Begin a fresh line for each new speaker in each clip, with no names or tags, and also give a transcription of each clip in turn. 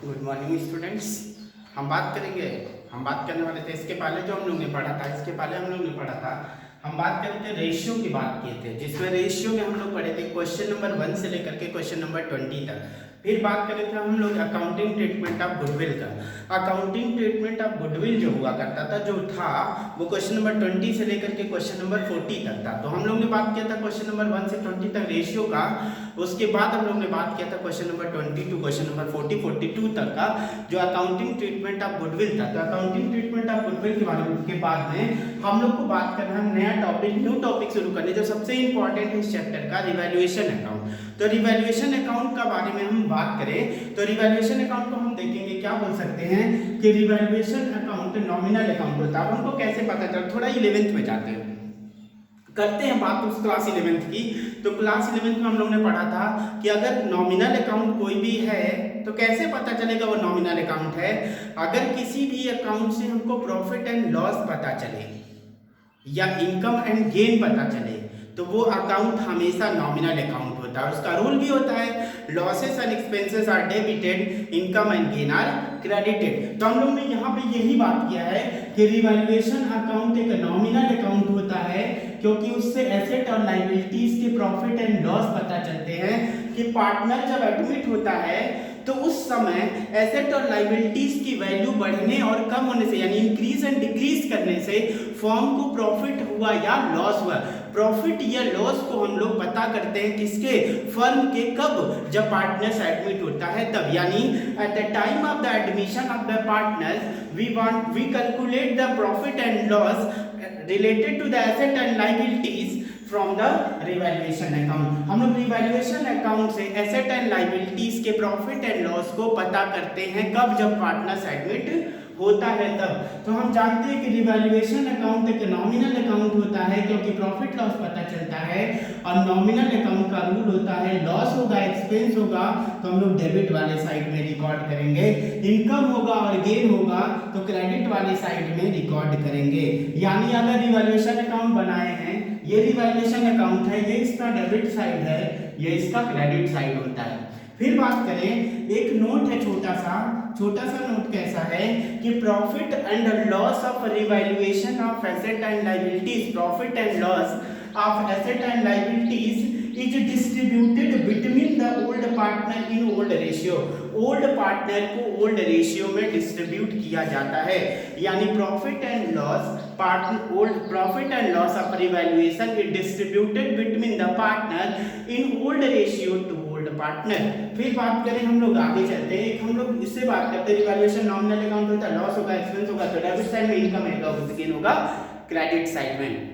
Good morning students. हम बात करेंगे, हम बात करने वाले थे इसके पहले जो हम लोग ने पढ़ा था, इसके पहले हम लोग ने पढ़ा था, हम बात कर रहे थे रेशियो की बात किए थे, जिसमें रेशियो में हम लोग पढ़े थे क्वेश्चन नंबर 1 से लेकर के क्वेश्चन नंबर 20 तक। फिर बात कर रहे थे हम लोग अकाउंटिंग ट्रीटमेंट ऑफ गुडविल का। अकाउंटिंग ट्रीटमेंट ऑफ गुडविल जो हुआ करता था, जो था वो क्वेश्चन नंबर 20 से लेकर के क्वेश्चन नंबर 40 तक था। तो हम लोग ने बात किया था क्वेश्चन नंबर 1 से 20 तक रेशियो का। उसके बाद हम लोग ने बात किया था question number 20 to question number 40 42 तक का, जो अकाउंटिंग ट्रीटमेंट ऑफ गुडविल था। तो अकाउंटिंग ट्रीटमेंट ऑफ गुडविल के बारे में के बाद में हम लोग को बात करना है नया टॉपिक, न्यू टॉपिक शुरू करने, जो सबसे इंपॉर्टेंट है इस चैप्टर का, रिवैल्यूएशन अकाउंट। तो रिवैल्यूएशन अकाउंट का बारे में हम बात करें तो रिवैल्यूएशन अकाउंट को हम देखेंगे, क्या बोल सकते हैं कि रिवैल्यूएशन अकाउंट नॉमिनल अकाउंट होता है। अब हमको कैसे पता चला, थोड़ा 11th में जाते हैं, करते हैं बात उस क्लास 11th की। तो क्लास 11th में हम लोग ने पढ़ा था कि अगर नॉमिनल अकाउंट कोई भी है तो कैसे पता चलेगा वो नॉमिनल अकाउंट है। अगर किसी भी अकाउंट से हमको प्रॉफिट एंड लॉस पता चले या इनकम एंड गेन पता चले तो वो अकाउंट हमेशा नॉमिनल अकाउंट होता है। उसका रूल भी होता है, losses and expenses are debited, income and gain are credited. तो हम लोग ने यहाँ पे यही बात किया है कि रिवैल्यूएशन अकाउंट एक नॉमिनल अकाउंट होता है, क्योंकि उससे एसेट और लायबिलिटीज के प्रॉफिट एंड लॉस पता चलते हैं कि पार्टनर जब एडमिट होता है तो उस समय एसेट और लायबिलिटीज की वैल्यू बढ़ने और कम होने से, यानी इंक्रीज एंड डिक्रीज करने से फर्म को प्रॉफिट हुआ या लॉस हुआ। प्रॉफिट या लॉस को हम लोग पता करते हैं किसके, फर्म के, कब, जब पार्टनर्स एडमिट होता है तब, यानी at the time of the admission of the partners we calculate the profit and loss related to the asset and liabilities from the revaluation account. हम लोग रिवैल्यूएशन अकाउंट से एसेट एंड लायबिलिटीज के profit and loss को पता करते हैं कब, जब पार्टनर्स एडमिट होता है तब। तो हम जानते हैं कि रिवैल्यूएशन अकाउंट एक नॉमिनल अकाउंट होता है, क्योंकि प्रॉफिट लॉस पता चलता है, और नॉमिनल अकाउंट का रूल होता है लॉस होगा, एक्सपेंस होगा तो हम लोग डेबिट वाले साइड में रिकॉर्ड करेंगे, इनकम होगा और गेन होगा तो क्रेडिट वाले साइड में रिकॉर्ड करेंगे। यानी अगर रिवैल्यूएशन अकाउंट बनाए हैं, ये रिवैल्यूएशन अकाउंट है, ये इसका डेबिट साइड है, ये इसका क्रेडिट साइड होता है। फिर बात करें, एक नोट है छोटा सा नोट कैसा है कि profit and loss of revaluation of asset and liabilities, profit and loss of asset and liabilities is distributed between the old partner in old ratio. Old partner को ओल्ड रेशियो में distribute किया जाता है, यानी profit and loss profit and loss of revaluation is distributed between the partner in old ratio two old partner. फिर बात करें, हम लोग आगे चलते हैं, हम लोग इससे बात करते हैं, रिवैल्यूएशन नॉमिनल अकाउंट होता है, लॉस होगा, एक्सपेंस होगा तो डेबिट साइड में, इनकम होगा, गेन होगा क्रेडिट साइड में।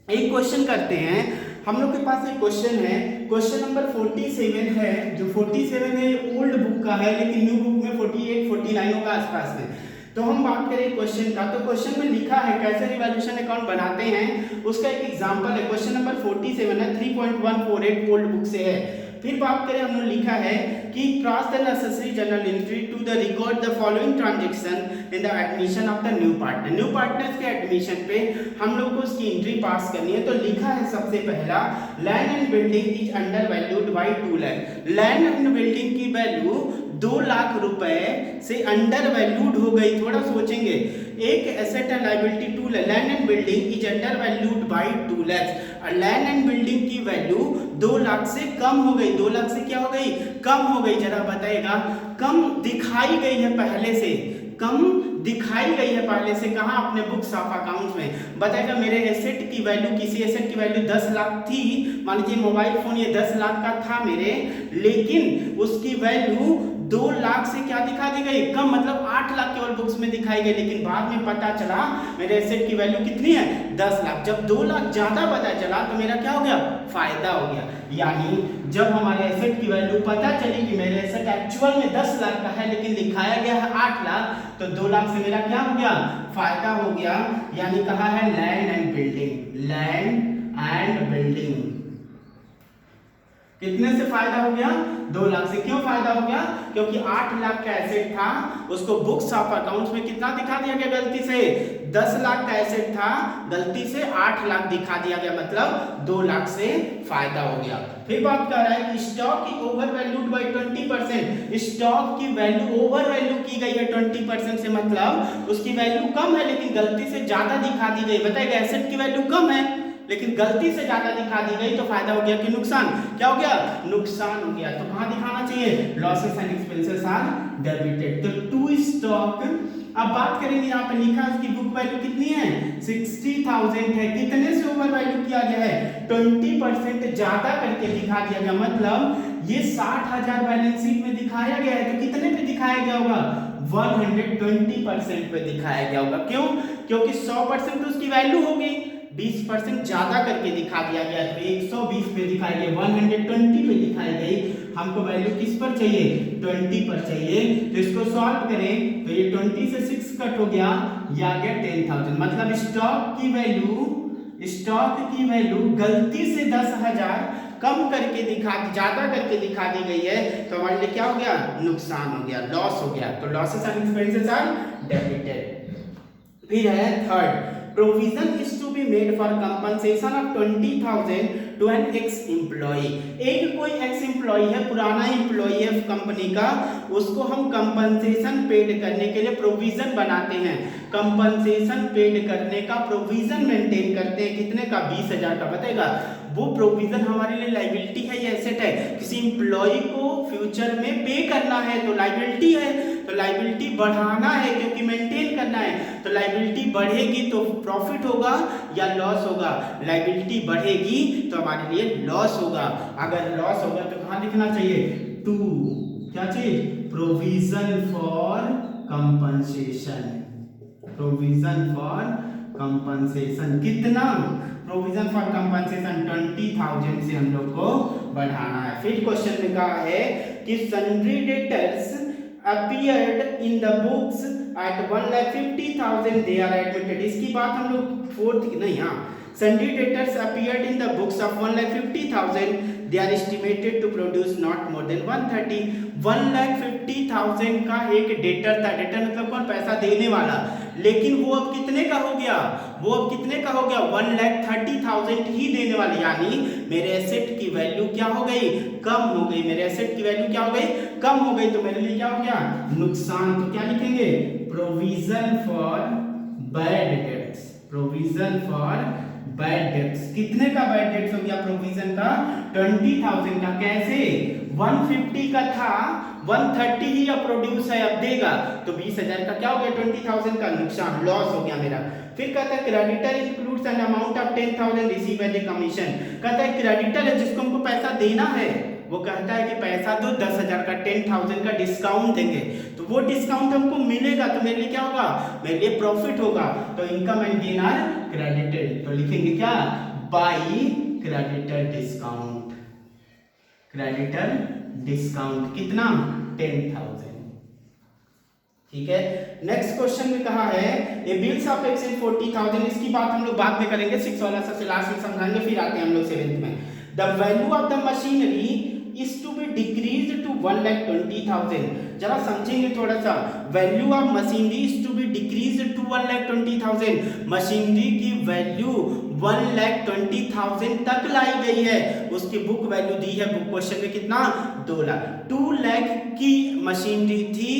एक क्वेश्चन करते हैं, हम लोग के पास एक क्वेश्चन है, क्वेश्चन नंबर 47 है, जो 47 है ओल्ड बुक का है, लेकिन न्यू बुक में 48 49 होगा आसपास में। तो हम बात करें क्वेश्चन का, तो क्वेश्चन में लिखा है कैसे रिवैल्यूएशन अकाउंट बनाते हैं, उसका एक एग्जांपल है, क्वेश्चन नंबर 47 है, 3.148 ओल्ड बुक से है। फिर बात करें, हमने लिखा है कि cross the necessary journal entry to the record the following transaction in the admission of the new partner. New partners के एडमिशन पे हम लोग को उसकी एंट्री पास करनी है। तो लिखा है सबसे पहला, land and building is under valued by 2 lakh. Land and building की वैल्यू 2 लाख रुपए से अंडर वैल्यूड हो गई। थोड़ा सोचेंगे, एक asset and liability 2 lakh, land and building is under valued by 2 lakh, और लैंड एंड बिल्डिंग की वैल्यू 2 लाख से कम हो गई। 2 लाख से क्या हो गई, कम हो गई। जरा बताइएगा, कम दिखाई गई है पहले से, कम दिखाई गई है पहले से, कहाँ, अपने बुक्स ऑफ अकाउंट्स में। बताएगा मेरे एसेट की वैल्यू, किसी एसेट की वैल्यू 10 लाख थी, मान लीजिए मोबाइल फोन ये 10 लाख का था मेरे, लेकिन उसकी वैल्यू 2 लाख से क्या दिखा दी गई, कम, मतलब 8 लाख केवल बुक्स में दिखाई गई, लेकिन बाद में पता चला मेरे एसेट की वैल्यू कितनी है, 10 लाख। जब 2 लाख ज्यादा पता चला तो मेरा क्या हो गया, फायदा हो गया। यानी जब हमारे एसेट की वैल्यू पता चली कि मेरे एसेट एक्चुअल में 10 लाख का है, लेकिन दिखाया गया है 8 लाख, तो 2 लाख से मेरा क्या हो गया, फायदा हो गया। यानी कहा है land and building, land and building कितने से फायदा हो गया, 2 लाख से। क्यों फायदा हो गया, क्योंकि 8 लाख का एसेट था, उसको बुक्स ऑफ अकाउंट्स में कितना दिखा दिया गया, गलती से 10 लाख का एसेट था, गलती से 8 लाख दिखा दिया गया, मतलब 2 लाख से फायदा हो गया। फिर बात कर रहा है कि स्टॉक की ओवर वैल्यूड बाई 20%। स्टॉक की वैल्यू ओवर वैल्यू की गई है 20% से, मतलब उसकी वैल्यू कम है लेकिन गलती से ज्यादा दिखा दी गई। बताएगा एसेट की वैल्यू कम है लेकिन गलती से ज्यादा दिखा दी गई, तो फायदा हो गया कि नुकसान? क्या हो गया? नुकसान हो गया। तो कहां दिखाना चाहिए? Losses and expenses are debited. तो टू स्टॉक, अब बात करेंगे यहाँ पे लिखा उसकी बुक वैल्यू कितनी है? 60,000 है। कितने से ओवर वैल्यू किया गया है? 20% ज्यादा करके दिखा दिया गया, मतलब ये 60,000 बैलेंस शीट में दिखाया गया है, तो कितने पे दिखाया गया होगा? 120% पे दिखाया गया होगा। क्यों? क्योंकि 100% तो उसकी वैल्यू होगी, 20% ज्यादा करके दिखा दिया गया, तो 120 पे दिखाई गई, 120 पे दिखाई गई। हमको वैल्यू किस पर चाहिए? 20 पर चाहिए। तो इसको सॉल्व करें तो ये 20 से 6 कट हो गया, ये आ गया 10,000। मतलब स्टॉक की वैल्यू गलती से 10,000 कम करके ज्यादा करके दिखा दी गई है, तो हमारे लिए क्या हो गया? नुकसान हो गया, लॉस हो गया। तो losses and expenses are debited. फिर है third, provision is to be made for compensation of 20,000 to an ex employee. एक कोई एक्स एम्प्लॉय है, पुराना एम्प्लॉय है कंपनी का, उसको हम कंपनसेशन पेड करने के लिए प्रोविजन बनाते हैं। कंपनसेशन पेड करने का प्रोविजन मेंटेन करते हैं, कितने का? 20,000 का। बताएगा वो प्रोविजन हमारे लिए लायबिलिटी है या एसेट है? किसी एम्प्लॉय को फ्यूचर में पे करना है तो लायबिलिटी है, तो लायबिलिटी बढ़ाना है क्योंकि मेंटेन करना है, तो लायबिलिटी बढ़ेगी तो प्रॉफिट होगा या लॉस होगा? लायबिलिटी बढ़ेगी तो हमारे लिए लॉस होगा। अगर लॉस होगा तो कहां लिखना चाहिए? टू, क्या चीज? Provision for compensation. Provision for compensation कितना? प्रोविजन फॉर कंपनसेशन 20,000 से हम लोग को बढ़ाना है। फिर क्वेश्चन में कहा है कि sundry debtors appeared in the books at 1,50,000 they are admitted। इसकी बात हम लोग फोर्थ नहीं, हाँ, sundry debtors appeared in the books of 1,50,000 they are estimated to produce not more than 130। 1,50,000 का एक डेटर था, डेटर मतलब कौन? पैसा देने वाला, लेकिन वो अब कितने का हो गया? वो अब कितने का हो गया? 1,30,000 ही देने वाले, यानी मेरे एसेट की वैल्यू क्या हो गई? कम हो गई। मेरे एसेट की वैल्यू क्या हो गई? कम हो गई। तो मेरे लिए क्या हो गया? नुकसान। तो क्या लिखेंगे? Provision for bad debts. Provision for bad debts. कितने का बैड डेट्स हो गया प्रोविजन का? 20,000 का। कैसे? 150 का था, 130 ही अब प्रोड्यूस है, अब देगा, तो 20,000 का क्या हो गया? 20,000 का नुकसान, लॉस हो गया मेरा। फिर कहता है creditor includes an amount of 10,000 receive as a commission. कहता है क्रेडिटर है जिसको हमको पैसा देना है, वो कहता है कि पैसा दो, 10,000 का, 10,000 का डिस्काउंट देंगे, तो वो डिस्काउंट हमको मिलेगा, तो मेरे लिए क्या होगा? मेरे लिए प्रॉफिट होगा। तो income and gain are credited. तो लिखेंगे क्या? By creditor discount. Creditor discount कितना? 10,000। ठीक है। नेक्स्ट क्वेश्चन में कहा है ए बिल्स ऑफ एक्सचेंज 40,000। इसकी बात हम लोग बाद में करेंगे, 6 वाला सबसे लास्ट में समझाएंगे, फिर आते हैं हम लोग 7th में। The value of the machinery is to be decreased to 1,20,000। जरा समझेंगे थोड़ा सा। Value of machinery is to be decreased to 1,20,000। Machinery की वैल्यू 1,20,000 तक लाई गई है। उसकी बुक वैल्यू दी है बुक क्वेश्चन में कितना? 2 लाख। 2 लाख की मशीनरी थी,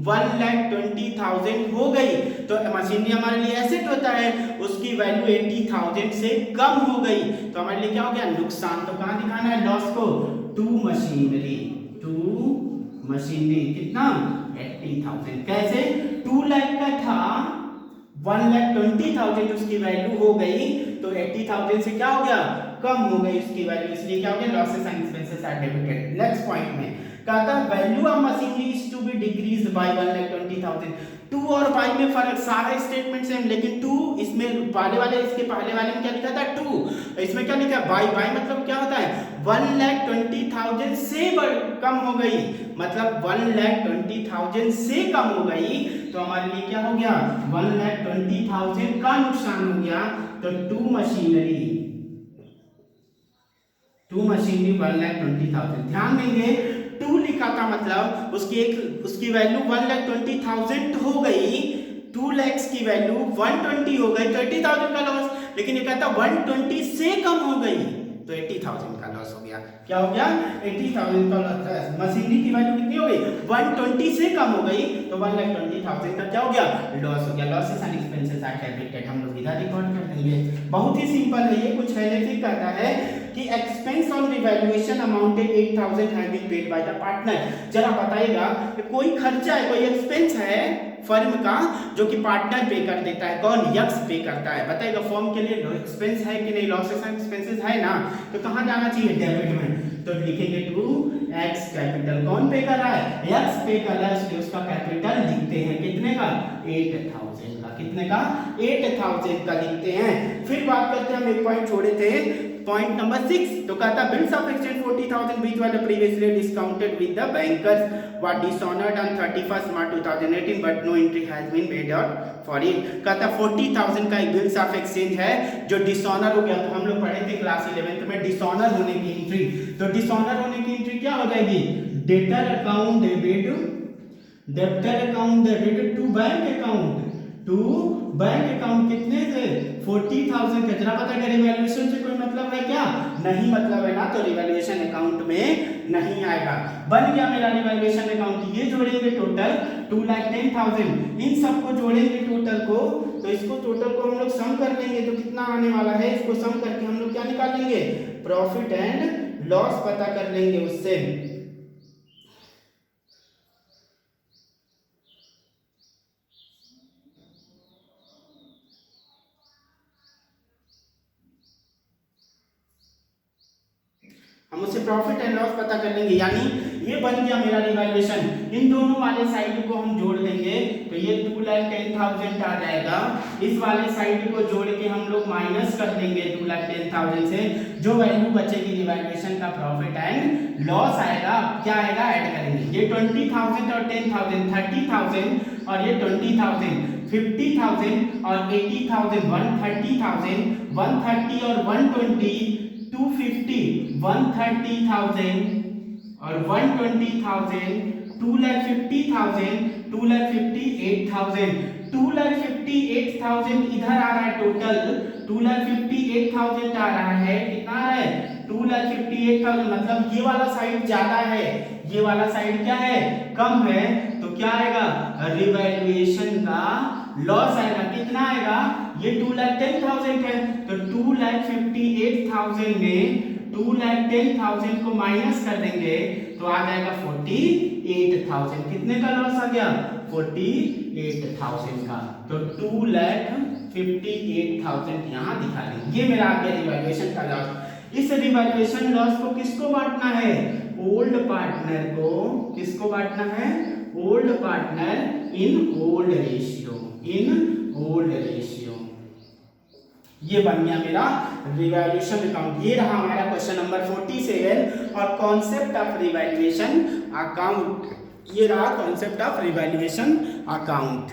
1,20,000 हो गई, तो मशीनरी हमारे लिए एसेट होता है, उसकी वैल्यू 80,000 से कम हो गई, तो हमारे लिए क्या हो गया? नुकसान। तो कहां दिखाना है लॉस को? To machinery. कितना? 80,000। कैसे? 2 लाख का था, 1,20,000 उसकी वैल्यू हो गई, तो 80,000 से क्या हो गया? कम हो गई उसकी वैल्यू, इसलिए क्या हो गया? Losses and expenses are debited. Next point में कहता है value of machinery is to be decreased by 1,20,000। 2 और 5 में फर्क, सारे स्टेटमेंट सेम, लेकिन 2 इसमें पहले वाले, इसके पहले वाले में क्या लिखा था? 2, इसमें क्या लिखा? बाय मतलब क्या होता है? 1,20,000 से कम हो गई, मतलब 1,20,000 से कम हो गई, तो हमारे लिए क्या हो गया? 1,20,000 का नुकसान हो गया। तो टू मशीनरी 1,20,000। ध्यान देंगे 2 लिखा था, मतलब उसकी वैल्यू 1,20,000 हो गई, 2 लाख की वैल्यू 120 हो गई, तो 80,000 का लॉस। लेकिन ये कहता 120 से कम हो गई, तो 80,000 का लॉस हो गया। क्या हो गया? 80,000 का लॉस। मशीनरी की वैल्यू कितनी हो गई? 120 से कम हो गई, तो 1,20,000 का क्या हो गया? लॉस हो गया। Losses and expenses are debited, हम लोग इधर रिकॉर्ड कर देंगे। बहुत ही सिंपल है ये, कुछ है नहीं। फिर कहता है कि expense on revaluation amounted 8,000 have been paid by the partner. जरा बताइएगा कि कोई खर्चा है, कोई एक्सपेंस है फर्म का जो कि पार्टनर पे कर देता है। कौन? यक्स पे करता है। बताइएगा फर्म के लिए एक्सपेंस है कि नहीं? लॉसेस एंड एक्सपेंसेस है ना, तो कहां जाना चाहिए? डेबिट में। तो लिखेंगे टू एक्स कैपिटल। कौन पे कर रहा है? यक्स पे कर रहा है, इसलिए उसका कैपिटल लिखते हैं कितने का? 8,000 का। कितने का? 8,000 का लिखते हैं। फिर बात करते हैं, हम एक पॉइंट छोड़े थे, पॉइंट नंबर 6। तो कहता bills of exchange 40,000 which were previously discounted with the bankers were dishonored on 31st March 2018 but no entry has been made out for it। कहता 40,000 का एक बिल्स ऑफ एक्सचेंज है जो डिसऑनर हो गया। तो हम लोग पढ़े थे क्लास 11th में डिसऑनर होने की एंट्री। तो डिसऑनर होने की एंट्री क्या हो जाएगी? Debtor account debit, debtor account debit to bank account, to bank account. कितने से? 40,000 का। जरा पता है रिवैल्यूएशन से कोई मतलब है क्या? नहीं मतलब है ना, तो रिवैल्यूएशन अकाउंट में नहीं आएगा। बन गया मेरा रिवैल्यूएशन अकाउंट। ये जोड़ेंगे टोटल 2,10,000, इन सबको जोड़ेंगे टोटल को, तो इसको टोटल को हम लोग सम कर लेंगे तो कितना आने वाला है? इसको सम करके हम लोग क्या निकालेंगे? प्रॉफिट एंड लॉस पता कर लेंगे उससे। हम उससे प्रॉफिट एंड लॉस पता कर लेंगे। यानी ये बन गया मेरा रिवैल्यूएशन। इन दोनों वाले साइड को हम जोड़ देंगे तो ये 2,10,000 आ जाएगा। इस वाले साइड को जोड़ के हम लोग माइनस कर देंगे 2,10,000 से। जो वैल्यू बचेगी रिवैल्यूएशन का प्रॉफिट एंड लॉस आएगा, क्या आएगा? ऐड करेंगे। ये 20,000 और 10,000 30,000 और ये 20,000 50,000 और 80,000 130,000 130 और 120 250 130,000 और 120,000 2,50,000 2,58,000 2,58,000 इधर आ रहा है टोटल। 2,58,000 आ रहा है। कितना है? 2,58,000। मतलब ये वाला साइड ज्यादा है, ये वाला साइड क्या है? कम है। तो क्या आएगा? रिवैल्यूएशन का लॉस आएगा। कितना आएगा? ये 2,10,000 है, तो 2,58,000 में 2,10,000 को माइनस कर देंगे तो आ जाएगा 48,000। कितने का लॉस आ गया? 48,000 का। तो 2,58,000 यहाँ दिखा देंगे। ये मेरा आ गया रिवैल्यूएशन का लॉस। इस रिवैल्यूएशन लॉस को किसको बांटना है? ओल्ड पार्टनर को। किसको बांटना है? Old partner in old ratio, in old ratio. ये बन गया मेरा रिवैल्यूएशन अकाउंट। ये रहा हमारा क्वेश्चन नंबर 47 और कॉन्सेप्ट ऑफ रिवैल्यूएशन अकाउंट। ये रहा कॉन्सेप्ट ऑफ रिवैल्यूएशन अकाउंट।